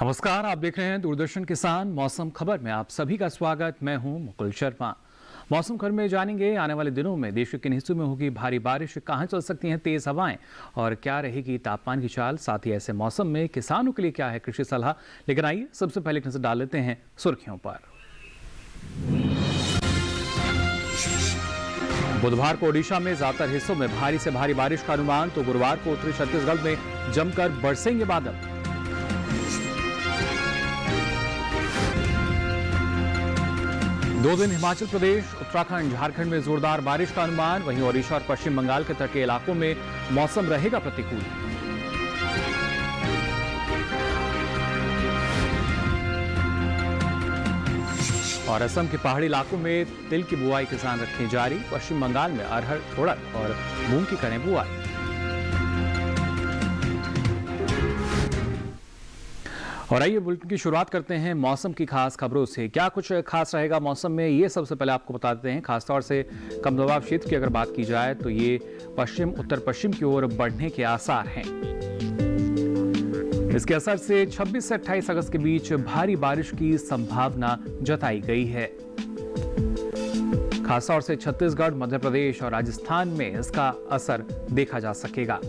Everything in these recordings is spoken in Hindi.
नमस्कार, आप देख रहे हैं दूरदर्शन किसान मौसम खबर में आप सभी का स्वागत। मैं हूं मुकुल शर्मा। मौसम खबर में जानेंगे आने वाले दिनों में देश के किन हिस्सों में होगी भारी बारिश, कहां चल सकती हैं तेज हवाएं और क्या रहेगी तापमान की चाल। साथ ही ऐसे मौसम में किसानों के लिए क्या है कृषि सलाह। लेकिन आइए सबसे पहले एक नजर डाल लेते हैं सुर्खियों पर। बुधवार को ओडिशा में ज्यादातर हिस्सों में भारी से भारी बारिश का अनुमान, तो गुरुवार को उत्तरी छत्तीसगढ़ में जमकर बरसेंगे बादल। दो दिन हिमाचल प्रदेश, उत्तराखंड, झारखंड में जोरदार बारिश का अनुमान। वहीं ओडिशा और पश्चिम बंगाल के तटीय इलाकों में मौसम रहेगा प्रतिकूल। और असम के पहाड़ी इलाकों में तिल की बुआई किसान रखें जारी। पश्चिम बंगाल में अरहर, उड़द और मूंग की करें बुआई। और आइए बुलेटिन की शुरुआत करते हैं मौसम की खास खबरों से। क्या कुछ खास रहेगा मौसम में, ये सबसे पहले आपको बता देते हैं। खासतौर से कम दबाव क्षेत्र की अगर बात की जाए तो ये पश्चिम उत्तर पश्चिम की ओर बढ़ने के आसार हैं। इसके असर से 26 से 28 अगस्त के बीच भारी बारिश की संभावना जताई गई है। खासतौर से छत्तीसगढ़, मध्य प्रदेश और राजस्थान में इसका असर देखा जा सकेगा।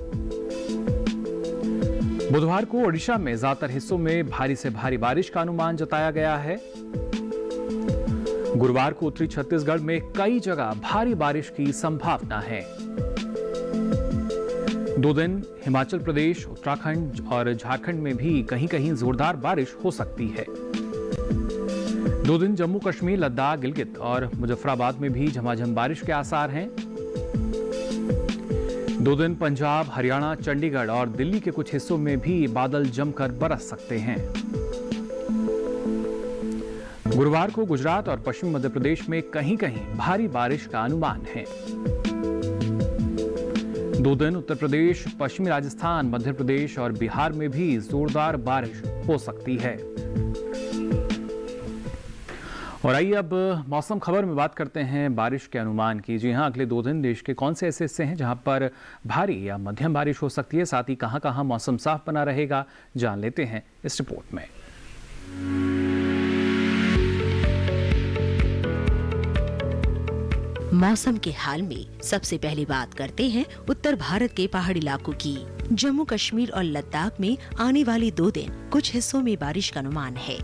बुधवार को ओडिशा में ज्यादातर हिस्सों में भारी से भारी बारिश का अनुमान जताया गया है। गुरुवार को उत्तरी छत्तीसगढ़ में कई जगह भारी बारिश की संभावना है। दो दिन हिमाचल प्रदेश, उत्तराखंड और झारखंड में भी कहीं कहीं जोरदार बारिश हो सकती है। दो दिन जम्मू कश्मीर, लद्दाख, गिलगित और मुजफ्फराबाद में भी झमाझम बारिश के आसार हैं। दो दिन पंजाब, हरियाणा, चंडीगढ़ और दिल्ली के कुछ हिस्सों में भी बादल जमकर बरस सकते हैं। गुरुवार को गुजरात और पश्चिम मध्य प्रदेश में कहीं कहीं भारी बारिश का अनुमान है। दो दिन उत्तर प्रदेश, पश्चिमी राजस्थान, मध्य प्रदेश और बिहार में भी जोरदार बारिश हो सकती है। और आइए अब मौसम खबर में बात करते हैं बारिश के अनुमान की। जी हां, अगले 2 दिन देश के कौन से ऐसे हिस्से हैं जहां पर भारी या मध्यम बारिश हो सकती है, साथ ही कहां कहां मौसम साफ बना रहेगा, जान लेते हैं इस रिपोर्ट में। मौसम के हाल में सबसे पहले बात करते हैं उत्तर भारत के पहाड़ी इलाकों की। जम्मू कश्मीर और लद्दाख में आने वाले 2 दिन कुछ हिस्सों में बारिश का अनुमान है।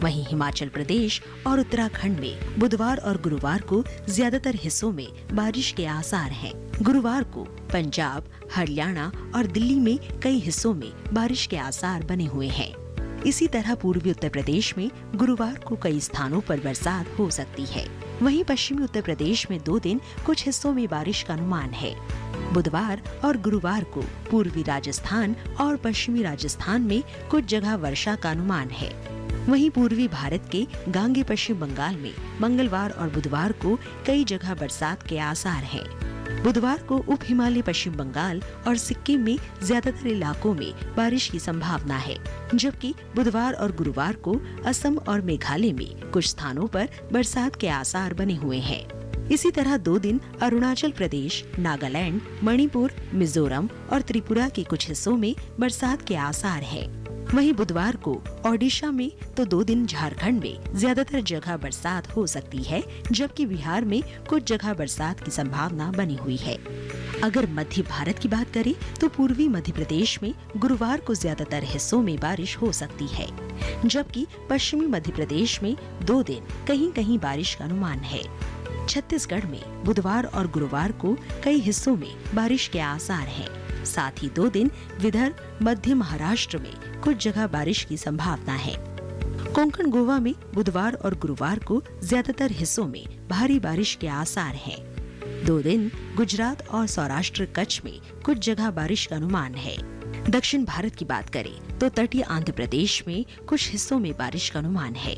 वहीं हिमाचल प्रदेश और उत्तराखंड में बुधवार और गुरुवार को ज्यादातर हिस्सों में बारिश के आसार हैं। गुरुवार को पंजाब, हरियाणा और दिल्ली में कई हिस्सों में बारिश के आसार बने हुए हैं। इसी तरह पूर्वी उत्तर प्रदेश में गुरुवार को कई स्थानों पर बरसात हो सकती है। वहीं पश्चिमी उत्तर प्रदेश में 2 दिन कुछ हिस्सों में बारिश का अनुमान है। बुधवार और गुरुवार को पूर्वी राजस्थान और पश्चिमी राजस्थान में कुछ जगह वर्षा का अनुमान है। वहीं पूर्वी भारत के गांगे पश्चिम बंगाल में मंगलवार और बुधवार को कई जगह बरसात के आसार हैं। बुधवार को उप हिमालय पश्चिम बंगाल और सिक्किम में ज्यादातर इलाकों में बारिश की संभावना है, जबकि बुधवार और गुरुवार को असम और मेघालय में कुछ स्थानों पर बरसात के आसार बने हुए हैं। इसी तरह 2 दिन अरुणाचल प्रदेश, नागालैंड, मणिपुर, मिजोरम और त्रिपुरा के कुछ हिस्सों में बरसात के आसार है। वहीं बुधवार को ओडिशा में तो 2 दिन झारखंड में ज्यादातर जगह बरसात हो सकती है, जबकि बिहार में कुछ जगह बरसात की संभावना बनी हुई है। अगर मध्य भारत की बात करें तो पूर्वी मध्य प्रदेश में गुरुवार को ज्यादातर हिस्सों में बारिश हो सकती है, जबकि पश्चिमी मध्य प्रदेश में 2 दिन कहीं कहीं बारिश का अनुमान है। छत्तीसगढ़ में बुधवार और गुरुवार को कई हिस्सों में बारिश के आसार हैं। साथ ही 2 दिन विदर्भ, मध्य महाराष्ट्र में कुछ जगह बारिश की संभावना है। कोंकण गोवा में बुधवार और गुरुवार को ज्यादातर हिस्सों में भारी बारिश के आसार हैं। 2 दिन गुजरात और सौराष्ट्र कच्छ में कुछ जगह बारिश का अनुमान है। दक्षिण भारत की बात करें तो तटीय आंध्र प्रदेश में कुछ हिस्सों में बारिश का अनुमान है।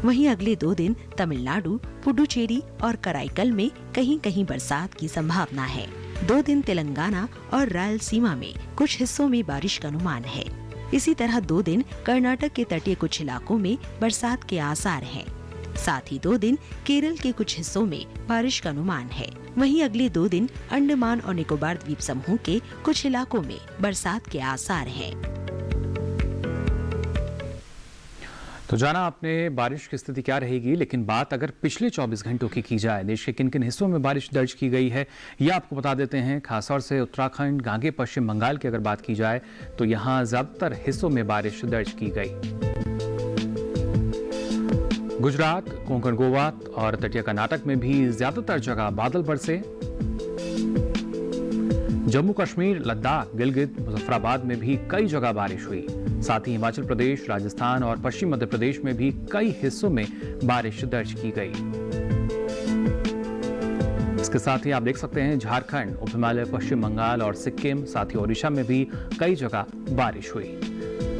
वहीं अगले 2 दिन तमिलनाडु, पुडुचेरी और कराईकल में कहीं कहीं बरसात की संभावना है। 2 दिन तेलंगाना और रायलसीमा में कुछ हिस्सों में बारिश का अनुमान है। इसी तरह 2 दिन कर्नाटक के तटीय कुछ इलाकों में बरसात के आसार हैं। साथ ही 2 दिन केरल के कुछ हिस्सों में बारिश का अनुमान है। वहीं अगले 2 दिन अंडमान और निकोबार द्वीप समूह के कुछ इलाकों में बरसात के आसार हैं। तो जाना आपने बारिश की स्थिति क्या रहेगी, लेकिन बात अगर पिछले 24 घंटों की जाए, देश के किन किन हिस्सों में बारिश दर्ज की गई है यह आपको बता देते हैं। खासतौर से उत्तराखंड, गांगे, पश्चिम बंगाल की अगर बात की जाए तो यहाँ ज्यादातर हिस्सों में बारिश दर्ज की गई। गुजरात, कोंकण, गोवा और तटीय कर्नाटक में भी ज्यादातर जगह बादल बरसे। जम्मू कश्मीर, लद्दाख, गिलगित, मुजफ्फराबाद में भी कई जगह बारिश हुई। साथ ही हिमाचल प्रदेश, राजस्थान और पश्चिम मध्य प्रदेश में भी कई हिस्सों में बारिश दर्ज की गई। इसके साथ ही आप देख सकते हैं झारखंड, उप हिमालय, पश्चिम बंगाल और सिक्किम, साथ ही ओडिशा में भी कई जगह बारिश हुई।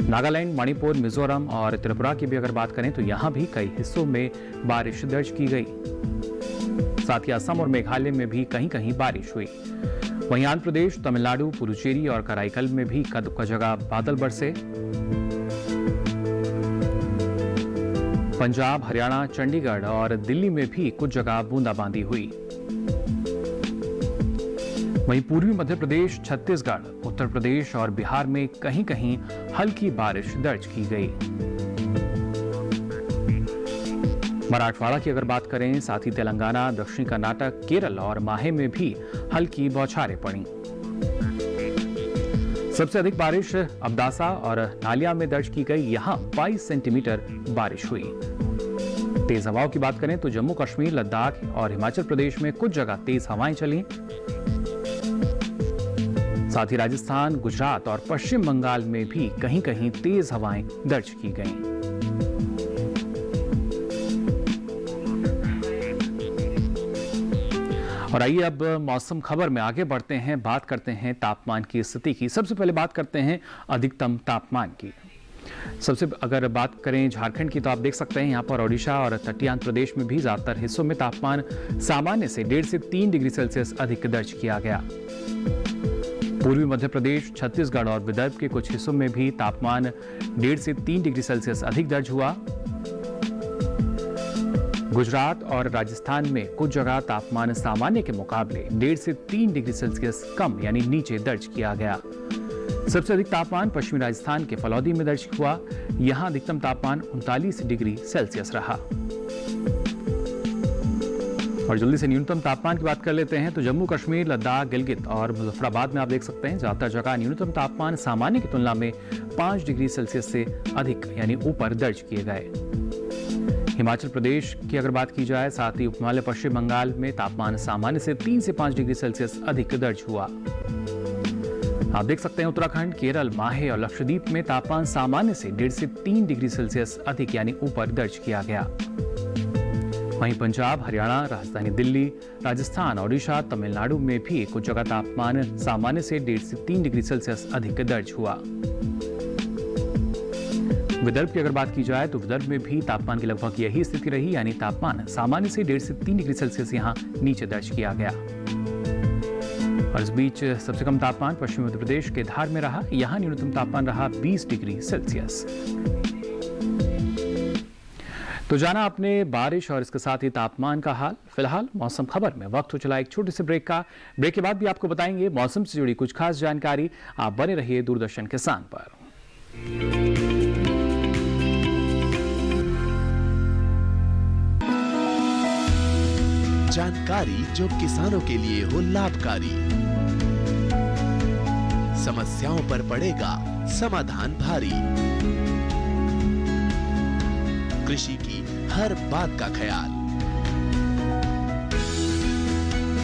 नागालैंड, मणिपुर, मिजोरम और त्रिपुरा की भी अगर बात करें तो यहां भी कई हिस्सों में बारिश दर्ज की गई। साथ ही असम और मेघालय में भी कहीं कहीं बारिश हुई। वहीं आंध्र प्रदेश, तमिलनाडु, पुडुचेरी और कराईकल में भी कई जगह बादल बरसे। पंजाब, हरियाणा, चंडीगढ़ और दिल्ली में भी कुछ जगह बूंदाबांदी हुई। वहीं पूर्वी मध्य प्रदेश, छत्तीसगढ़, उत्तर प्रदेश और बिहार में कहीं कहीं हल्की बारिश दर्ज की गई। मराठवाड़ा की अगर बात करें, साथ ही तेलंगाना, दक्षिणी कर्नाटक, केरल और माहे में भी हल्की बौछारें पड़ी। सबसे अधिक बारिश अब्दासा और नालिया में दर्ज की गई, यहां 22 सेंटीमीटर बारिश हुई। तेज हवाओं की बात करें तो जम्मू कश्मीर, लद्दाख और हिमाचल प्रदेश में कुछ जगह तेज हवाएं चली। साथ ही राजस्थान, गुजरात और पश्चिम बंगाल में भी कहीं कहीं तेज हवाएं दर्ज की गईं। और आइए अब मौसम खबर में आगे बढ़ते हैं, बात करते हैं तापमान की स्थिति की। सबसे पहले बात करते हैं अधिकतम तापमान की। सबसे अगर बात करें झारखंड की तो आप देख सकते हैं यहाँ पर ओडिशा और तटीय आंध्र प्रदेश में भी ज्यादातर हिस्सों में तापमान सामान्य से 1.5 से 3 डिग्री सेल्सियस अधिक दर्ज किया गया। पूर्वी मध्य प्रदेश, छत्तीसगढ़ और विदर्भ के कुछ हिस्सों में भी तापमान 1.5 से 3 डिग्री सेल्सियस अधिक दर्ज हुआ। गुजरात और राजस्थान में कुछ जगह तापमान सामान्य के मुकाबले 1.5 से 3 डिग्री सेल्सियस कम यानी नीचे दर्ज किया गया। सबसे अधिक तापमान पश्चिमी राजस्थान के फलौदी में दर्ज हुआ। यहां अधिकतम तापमान 39 डिग्री सेल्सियस रहा। और जल्दी से न्यूनतम तापमान की बात कर लेते हैं तो जम्मू कश्मीर, लद्दाख, गिलगित और मुजफ्फराबाद में आप देख सकते हैं ज्यादातर जगह न्यूनतम तापमान सामान्य की तुलना में 5 डिग्री सेल्सियस से अधिक यानी ऊपर दर्ज किए गए। हिमाचल प्रदेश की अगर बात की जाए, साथ ही उप हिमालय, पश्चिम बंगाल में तापमान सामान्य से 3 से 5 डिग्री सेल्सियस अधिक दर्ज हुआ। आप देख सकते हैं उत्तराखंड, केरल, माहे और लक्षद्वीप में तापमान सामान्य से 1.5 से 3 डिग्री सेल्सियस अधिक यानी ऊपर दर्ज किया गया। वहीं पंजाब, हरियाणा, राजधानी दिल्ली, राजस्थान, ओडिशा, तमिलनाडु में भी कुछ जगह तापमान सामान्य से 1.5 से 3 डिग्री सेल्सियस अधिक दर्ज हुआ। विदर्भ की अगर बात की जाए तो विदर्भ में भी तापमान की लगभग यही स्थिति रही, यानी तापमान सामान्य से 1.5 से 3 डिग्री सेल्सियस यहां नीचे दर्ज किया गया। और इस बीच सबसे कम तापमान पश्चिमी मध्य प्रदेश के धार में रहा। यहां न्यूनतम तापमान रहा 20 डिग्री सेल्सियस। तो जाना आपने बारिश और इसके साथ ही तापमान का हाल। फिलहाल मौसम खबर में वक्त हो चला एक छोटे से ब्रेक का। ब्रेक के बाद भी आपको बताएंगे मौसम से जुड़ी कुछ खास जानकारी। आप बने रहिए दूरदर्शन किसान पर। जानकारी जो किसानों के लिए हो लाभकारी, समस्याओं पर पड़ेगा समाधान भारी, कृषि की हर बात का ख्याल,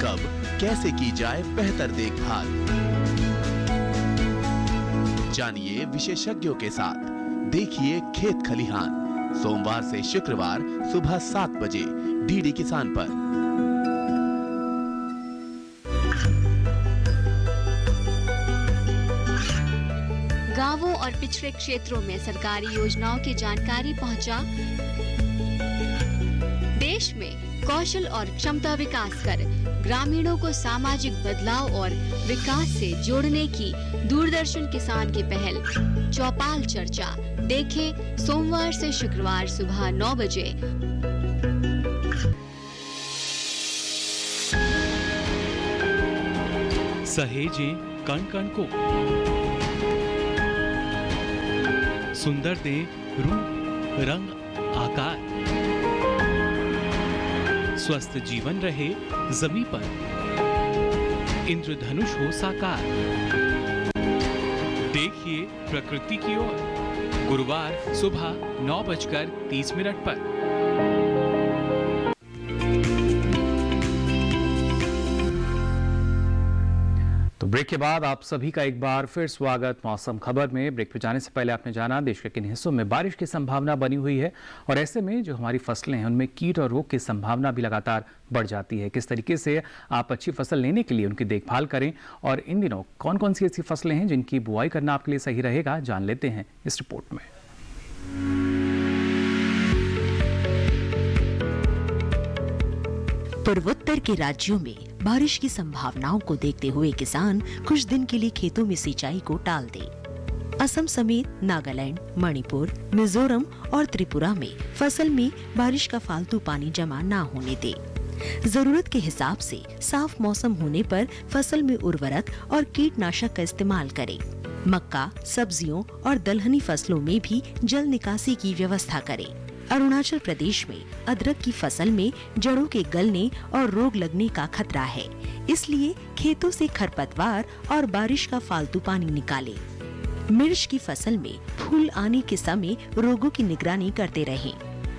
कब कैसे की जाए बेहतर देखभाल, जानिए विशेषज्ञों के साथ, देखिए खेत खलिहान, सोमवार से शुक्रवार सुबह 7 बजे डीडी किसान पर। गांवों और पिछड़े क्षेत्रों में सरकारी योजनाओं की जानकारी पहुंचा। देश में कौशल और क्षमता विकास कर ग्रामीणों को सामाजिक बदलाव और विकास से जोड़ने की दूरदर्शन किसान की पहल चौपाल चर्चा देखें सोमवार से शुक्रवार सुबह 9 बजे। सहेजें कण कण को, सुंदर दे रूप रंग आकार। स्वस्थ जीवन रहे जमीन पर, इंद्रधनुष हो साकार। देखिए प्रकृति की ओर, गुरुवार सुबह 9:30 पर। तो ब्रेक के बाद आप सभी का एक बार फिर स्वागत मौसम खबर में। ब्रेक पे जाने से पहले आपने जाना देश के किन हिस्सों में बारिश की संभावना बनी हुई है और ऐसे में जो हमारी फसलें हैं उनमें कीट और रोग की संभावना भी लगातार बढ़ जाती है। किस तरीके से आप अच्छी फसल लेने के लिए उनकी देखभाल करें और इन दिनों कौन कौन सी ऐसी फसलें हैं जिनकी बुआई करना आपके लिए सही रहेगा, जान लेते हैं इस रिपोर्ट में। पूर्वोत्तर के राज्यों में बारिश की संभावनाओं को देखते हुए किसान कुछ दिन के लिए खेतों में सिंचाई को टाल दे। असम समेत नागालैंड, मणिपुर, मिजोरम और त्रिपुरा में फसल में बारिश का फालतू पानी जमा न होने दे। जरूरत के हिसाब से साफ मौसम होने पर फसल में उर्वरक और कीटनाशक का इस्तेमाल करें। मक्का, सब्जियों और दलहनी फसलों में भी जल निकासी की व्यवस्था करें। अरुणाचल प्रदेश में अदरक की फसल में जड़ों के गलने और रोग लगने का खतरा है, इसलिए खेतों से खरपतवार और बारिश का फालतू पानी निकालें। मिर्च की फसल में फूल आने के समय रोगों की निगरानी करते रहें।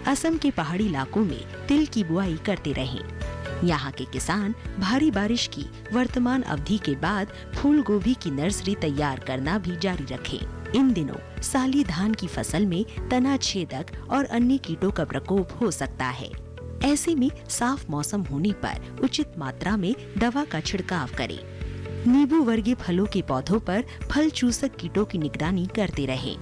असम के पहाड़ी इलाकों में तिल की बुआई करते रहें। यहाँ के किसान भारी बारिश की वर्तमान अवधि के बाद फूल गोभी की नर्सरी तैयार करना भी जारी रखें। इन दिनों साली धान की फसल में तना छेदक और अन्य कीटों का प्रकोप हो सकता है। ऐसे में साफ मौसम होने पर उचित मात्रा में दवा का छिड़काव करें। नींबू वर्गीय फलों के पौधों पर फल चूसक कीटों की निगरानी करते रहें।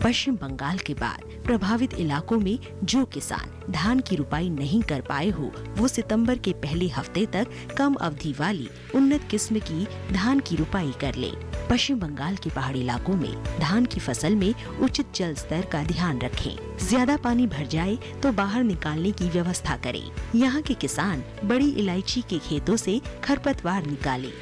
पश्चिम बंगाल के बाद प्रभावित इलाकों में जो किसान धान की रुपाई नहीं कर पाए हो, वो सितंबर के पहले हफ्ते तक कम अवधि वाली उन्नत किस्म की धान की रुपाई कर ले। पश्चिम बंगाल के पहाड़ी इलाकों में धान की फसल में उचित जल स्तर का ध्यान रखें। ज्यादा पानी भर जाए तो बाहर निकालने की व्यवस्था करें। यहाँ के किसान बड़ी इलायची के खेतों से खरपतवार निकालें।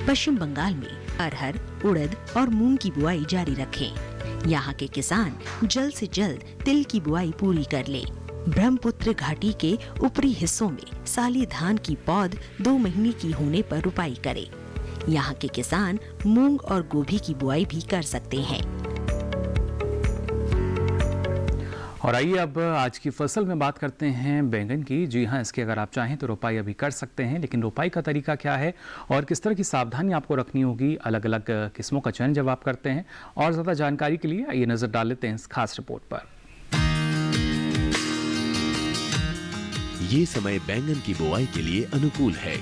पश्चिम बंगाल में अरहर, उड़द और मूंग की बुआई जारी रखें। यहाँ के किसान जल्द से जल्द तिल की बुआई पूरी कर ले। ब्रह्मपुत्र घाटी के ऊपरी हिस्सों में साली धान की पौध 2 महीने की होने पर रुपाई करें। यहाँ के किसान मूंग और गोभी की बुआई भी कर सकते हैं। और आइए अब आज की फसल में बात करते हैं बैंगन की। जी हाँ, इसकी अगर आप चाहें तो रोपाई अभी कर सकते हैं, लेकिन रोपाई का तरीका क्या है और किस तरह की सावधानी आपको रखनी होगी अलग अलग किस्मों का चयन जब आप करते हैं, और ज़्यादा जानकारी के लिए आइए नजर डाल लेते हैं इस खास रिपोर्ट पर। ये समय बैंगन की बुआई के लिए अनुकूल है।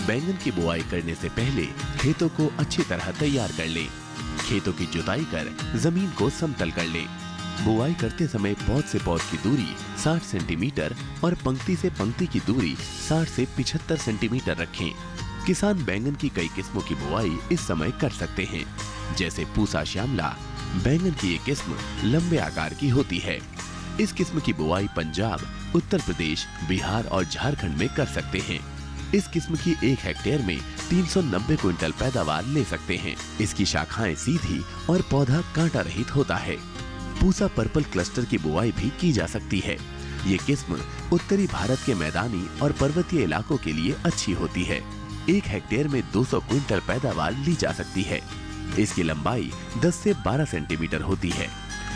बैंगन की बुआई करने से पहले खेतों को अच्छी तरह तैयार कर लें। खेतों की जुताई कर जमीन को समतल कर लें। बुआई करते समय पौध से पौध की दूरी 60 सेंटीमीटर और पंक्ति से पंक्ति की दूरी 60 से 75 सेंटीमीटर रखें। किसान बैंगन की कई किस्मों की बुआई इस समय कर सकते हैं, जैसे पूसा श्यामला। बैंगन की ये किस्म लंबे आकार की होती है। इस किस्म की बुआई पंजाब, उत्तर प्रदेश, बिहार और झारखंड में कर सकते हैं। इस किस्म की 1 हेक्टेयर में 390 क्विंटल पैदावार ले सकते हैं। इसकी शाखाएं सीधी और पौधा कांटा रहित होता है। पूसा पर्पल क्लस्टर की बुआई भी की जा सकती है। ये किस्म उत्तरी भारत के मैदानी और पर्वतीय इलाकों के लिए अच्छी होती है। 1 हेक्टेयर में 200 क्विंटल पैदावार ली जा सकती है। इसकी लंबाई 10 से 12 सेंटीमीटर होती है।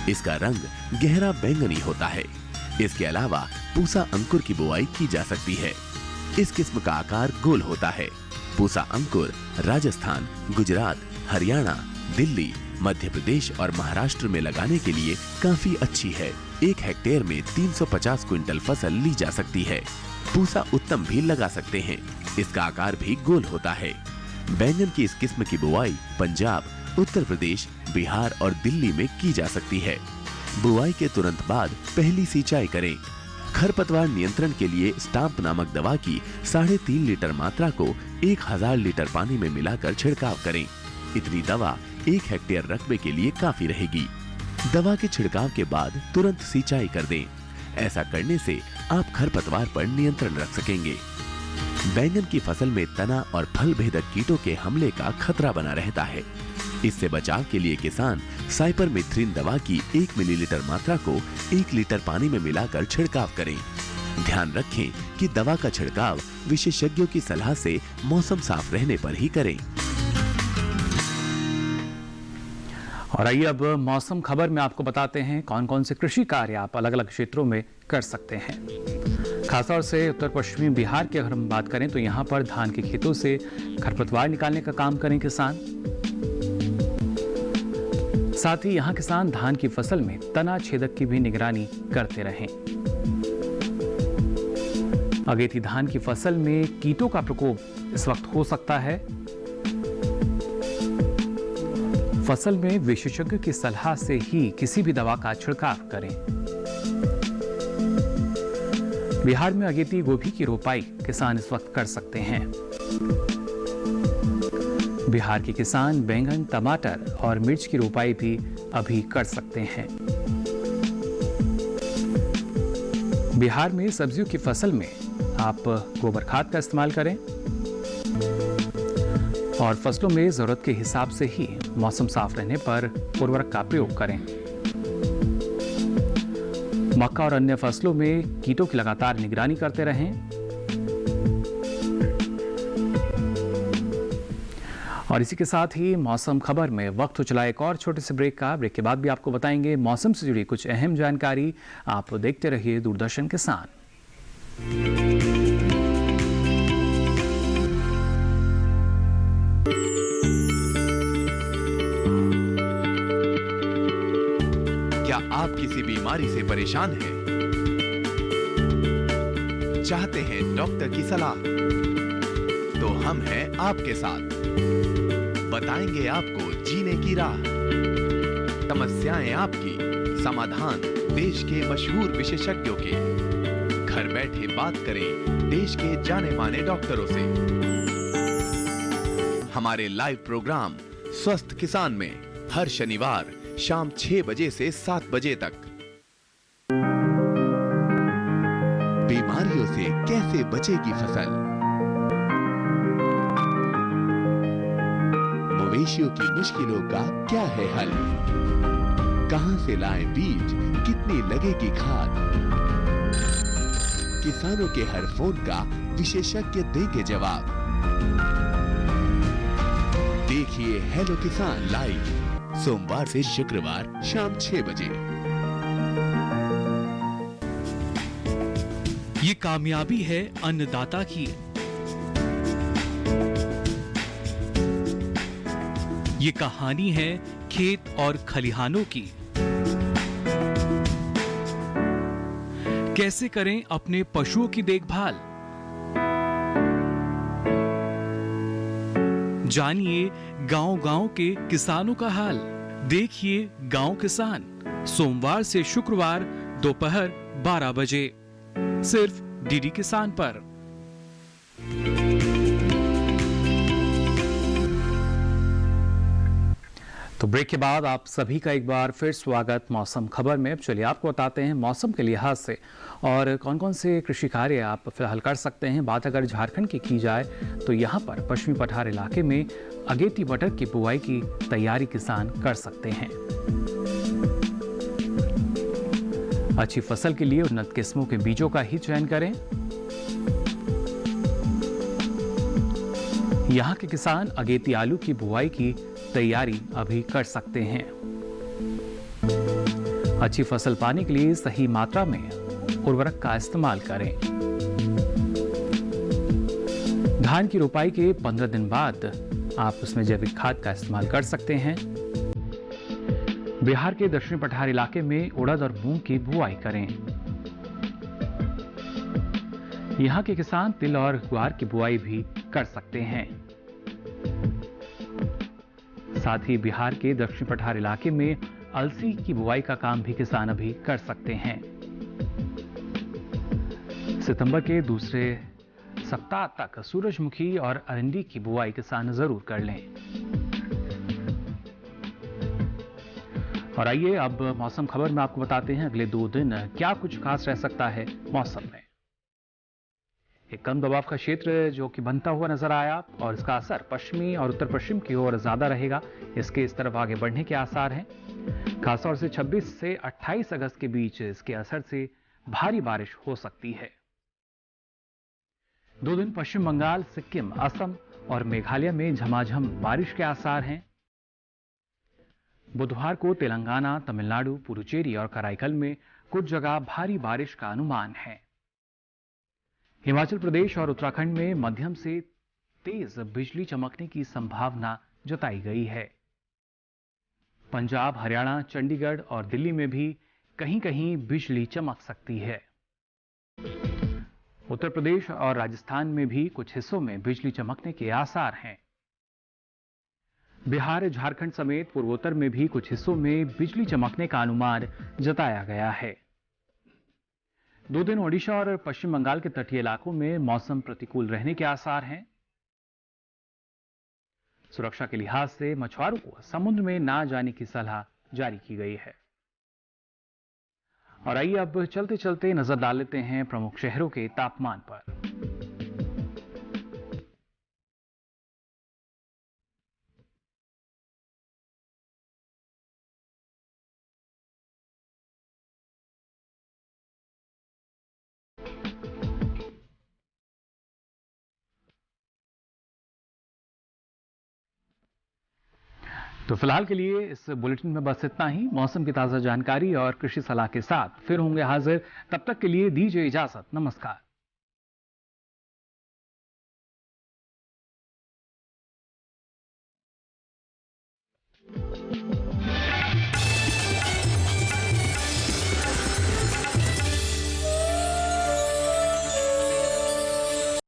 इसका रंग गहरा बैंगनी होता है। इसके अलावा पूसा अंकुर की बुआई की जा सकती है। इस किस्म का आकार गोल होता है। पूसा अंकुर राजस्थान, गुजरात, हरियाणा, दिल्ली, मध्य प्रदेश और महाराष्ट्र में लगाने के लिए काफी अच्छी है। 1 हेक्टेयर में 350 क्विंटल फसल ली जा सकती है। पूसा उत्तम भी लगा सकते हैं। इसका आकार भी गोल होता है। बैंगन की इस किस्म की बुआई पंजाब, उत्तर प्रदेश, बिहार और दिल्ली में की जा सकती है। बुआई के तुरंत बाद पहली सिंचाई करें। खरपतवार नियंत्रण के लिए स्टाम्प नामक दवा की 3.5 लीटर मात्रा को 1000 लीटर पानी में मिलाकर छिड़काव करें। इतनी दवा 1 हेक्टेयर रकबे के लिए काफी रहेगी। दवा के छिड़काव के बाद तुरंत सिंचाई कर दें। ऐसा करने से आप खरपतवार पर नियंत्रण रख सकेंगे। बैंगन की फसल में तना और फल भेदक कीटों के हमले का खतरा बना रहता है। इससे बचाव के लिए किसान साइपरमेथ्रिन दवा की 1 मिलीलीटर मात्रा को 1 लीटर पानी में मिलाकर छिड़काव करें। ध्यान रखें कि दवा का छिड़काव विशेषज्ञों की सलाह से मौसम साफ रहने पर ही करें। और आइए अब मौसम खबर में आपको बताते हैं कौन कौन से कृषि कार्य आप अलग अलग क्षेत्रों में कर सकते हैं। खासतौर से उत्तर पश्चिमी बिहार की अगर हम बात करें तो यहाँ पर धान के खेतों से खरपतवार निकालने का काम करें किसान। साथ ही यहाँ किसान धान की फसल में तना छेदक की भी निगरानी करते रहें। अगेती धान की फसल में कीटों का प्रकोप इस वक्त हो सकता है। फसल में विशेषज्ञ की सलाह से ही किसी भी दवा का छिड़काव करें। बिहार में अगेती गोभी की रोपाई किसान इस वक्त कर सकते हैं। बिहार के किसान बैंगन, टमाटर और मिर्च की रोपाई भी अभी कर सकते हैं। बिहार में सब्जियों की फसल में आप गोबर खाद का इस्तेमाल करें और फसलों में जरूरत के हिसाब से ही मौसम साफ रहने पर उर्वरक का प्रयोग करें। मक्का और अन्य फसलों में कीटों की लगातार निगरानी करते रहें। और इसी के साथ ही मौसम खबर में वक्त हो चला एक और छोटे से ब्रेक का। ब्रेक के बाद भी आपको बताएंगे मौसम से जुड़ी कुछ अहम जानकारी। आप देखते रहिए दूरदर्शन किसान। क्या आप किसी बीमारी से परेशान हैं? चाहते हैं डॉक्टर की सलाह? तो हम हैं आपके साथ। बताएंगे आपको जीने की राह। समस्याएं आपकी, समाधान देश के मशहूर विशेषज्ञों के। घर बैठे बात करें देश के जाने माने डॉक्टरों से। हमारे लाइव प्रोग्राम स्वस्थ किसान में हर शनिवार शाम 6 बजे से 7 बजे तक। बीमारियों से कैसे बचेगी फसल? मवेशियों की मुश्किलों का क्या है हल? कहां से लाएं बीज, कितनी लगेगी खाद? किसानों के हर फोन का विशेषज्ञ देंगे जवाब। देखिए हेलो किसान लाइव सोमवार से शुक्रवार शाम 6 बजे। ये कामयाबी है अन्नदाता की। ये कहानी है खेत और खलिहानों की। कैसे करें अपने पशुओं की देखभाल, जानिए गांव-गांव के किसानों का हाल। देखिए गांव किसान सोमवार से शुक्रवार दोपहर 12 बजे सिर्फ डीडी किसान पर। तो ब्रेक के बाद आप सभी का एक बार फिर स्वागत मौसम खबर में। अब चलिए आपको बताते हैं मौसम के लिहाज से और कौन कौन से कृषि कार्य आप फिलहाल कर सकते हैं। बात अगर झारखंड की जाए तो यहाँ पर पश्चिमी पठार इलाके में अगेती मटर की बुआई की तैयारी किसान कर सकते हैं। अच्छी फसल के लिए उन्नत किस्मों के बीजों का ही चयन करें। यहाँ के किसान अगेती आलू की बुआई की तैयारी अभी कर सकते हैं। अच्छी फसल पाने के लिए सही मात्रा में उर्वरक का इस्तेमाल करें। धान की रोपाई के 15 दिन बाद आप उसमें जैविक खाद का इस्तेमाल कर सकते हैं। बिहार के दक्षिणी पठार इलाके में उड़द और मूंग की बुआई करें। यहाँ के किसान तिल और ग्वार की बुआई भी कर सकते हैं। साथ ही बिहार के दक्षिणी पठार इलाके में अलसी की बुआई का काम भी किसान अभी कर सकते हैं। सितंबर के दूसरे सप्ताह तक सूरजमुखी और अरंडी की बुआई किसान जरूर कर लें। और आइए अब मौसम खबर में आपको बताते हैं अगले 2 दिन क्या कुछ खास रह सकता है मौसम में। एक कम दबाव का क्षेत्र जो कि बनता हुआ नजर आया और इसका असर पश्चिमी और उत्तर पश्चिम की ओर ज्यादा रहेगा। इसके इस तरफ आगे बढ़ने के आसार हैं। खासतौर से 26 से 28 अगस्त के बीच इसके असर से भारी बारिश हो सकती है। 2 दिन पश्चिम बंगाल, सिक्किम, असम और मेघालय में झमाझम बारिश के आसार हैं। बुधवार को तेलंगाना, तमिलनाडु, पुडुचेरी और कराईकल में कुछ जगह भारी बारिश का अनुमान है। हिमाचल प्रदेश और उत्तराखंड में मध्यम से तेज बिजली चमकने की संभावना जताई गई है। पंजाब, हरियाणा, चंडीगढ़ और दिल्ली में भी कहीं कहीं बिजली चमक सकती है। उत्तर प्रदेश और राजस्थान में भी कुछ हिस्सों में बिजली चमकने के आसार हैं। बिहार, झारखंड समेत पूर्वोत्तर में भी कुछ हिस्सों में बिजली चमकने का अनुमान जताया गया है। 2 दिन ओडिशा और पश्चिम बंगाल के तटीय इलाकों में मौसम प्रतिकूल रहने के आसार हैं। सुरक्षा के लिहाज से मछुआरों को समुद्र में ना जाने की सलाह जारी की गई है। और आइए अब चलते चलते नजर डाल लेते हैं प्रमुख शहरों के तापमान पर। तो फिलहाल के लिए इस बुलेटिन में बस इतना ही। मौसम की ताजा जानकारी और कृषि सलाह के साथ फिर होंगे हाजिर। तब तक के लिए दीजिए इजाजत। नमस्कार।